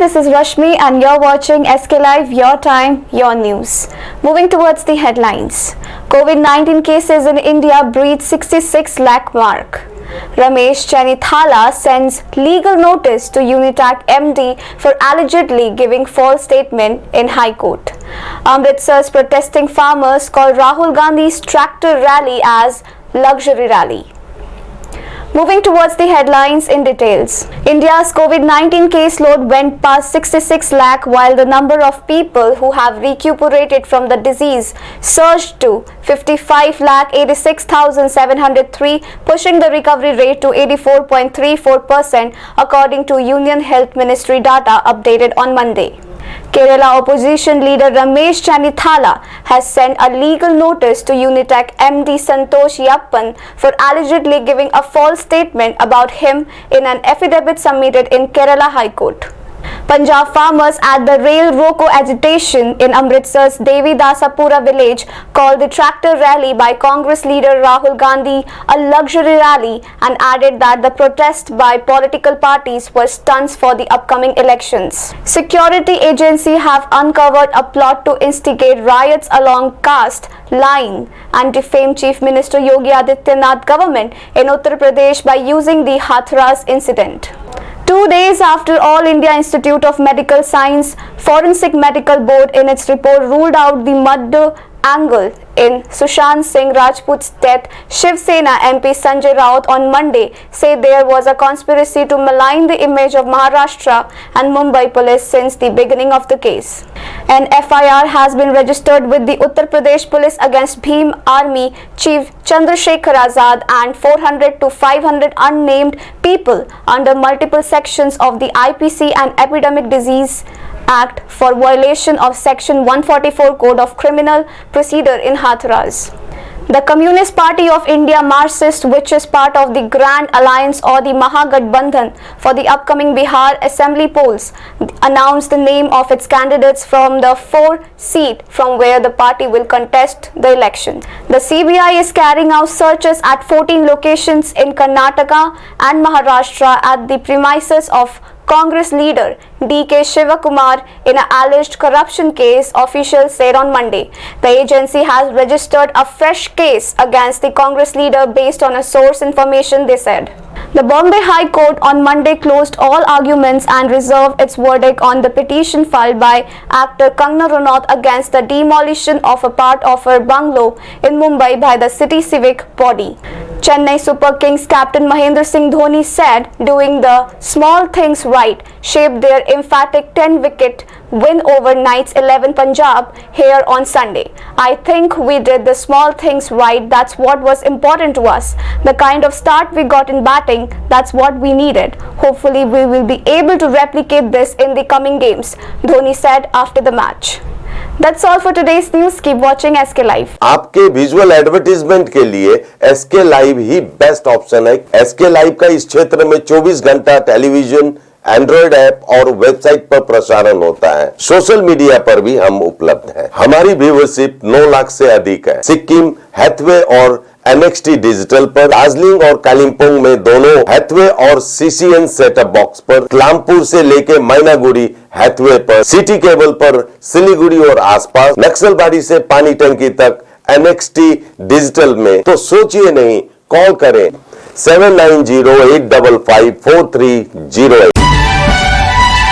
this is Rashmi and you're watching SK Live, your time, your news. Moving towards the headlines. COVID-19 cases in India breach 66 lakh mark. Ramesh Chennithala sends legal notice to Unitac MD for allegedly giving false statement in High Court. Amritsar's protesting farmers call Rahul Gandhi's tractor rally as luxury rally. Moving towards the headlines in details. India's COVID-19 caseload went past 66 lakh while the number of people who have recuperated from the disease surged to 55,86,703, pushing the recovery rate to 84.34% according to Union Health Ministry data updated on Monday. Kerala opposition leader Ramesh Chennithala has sent a legal notice to Unitac MD Santosh Yappan for allegedly giving a false statement about him in an affidavit submitted in Kerala High Court. Punjab farmers at the rail roko agitation in Amritsar's Devi Dasapura village called the tractor rally by Congress leader Rahul Gandhi a luxury rally and added that the protest by political parties were stunts for the upcoming elections. Security agencies have uncovered a plot to instigate riots along caste line and defame Chief Minister Yogi Adityanath government in Uttar Pradesh by using the Hathras incident. 2 days after All India Institute of Medical Science Forensic Medical Board in its report ruled out the murder angle in Sushant Singh Rajput's death, Shiv Sena MP Sanjay Raut on Monday said there was a conspiracy to malign the image of Maharashtra and Mumbai police since the beginning of the case. An FIR has been registered with the Uttar Pradesh police against Bhim Army Chief Chandrasekhar Azad and 400 to 500 unnamed people under multiple sections of the IPC and Epidemic Disease Act for violation of Section 144 Code of Criminal Procedure in Hathras. The Communist Party of India Marxist, which is part of the Grand Alliance or the Mahagathbandhan for the upcoming Bihar Assembly polls, announced the name of its candidates from the 4 seat from where the party will contest the election. The CBI is carrying out searches at 14 locations in Karnataka and Maharashtra at the premises of Congress leader D.K. Shivakumar in an alleged corruption case, officials said on Monday. The agency has registered a fresh case against the Congress leader based on a source information, they said. The Bombay High Court on Monday closed all arguments and reserved its verdict on the petition filed by actor Kangana Ranaut against the demolition of a part of her bungalow in Mumbai by the city civic body. Chennai Super Kings captain Mahendra Singh Dhoni said doing the small things right shaped their emphatic 10-wicket win over Knights 11 Punjab here on Sunday. I think we did the small things right. That's what was important to us. The kind of start we got in batting, that's what we needed. Hopefully we will be able to replicate this in the coming games, Dhoni said after the match. That's all for today's news. Keep watching SK Live. आपके visual advertisement के लिए SK Live ही best option है। SK Live का इस क्षेत्र में 24 घंटा television, Android app और वेबसाइट पर प्रसारण होता है। सोशल मीडिया पर भी हम उपलब्ध हैं। हमारी व्यूवरशिप 9 लाख से अधिक है। सिक्किम, हैथवे और NXT डिजिटल पर, दार्जिलिंग और कालिम्पोंग में दोनों हैथवे और CCN सेटअप बॉक्स पर, क्लामपुर से लेके मैनागुड़ी हैथवे पर, सिटी केबल पर सिलीगुड़ी और आसपास, नक्सलबाड़ी से पानी टंकी तक NXT डिजिटल में। तो सोचिए नहीं, कॉल करें 7908554308।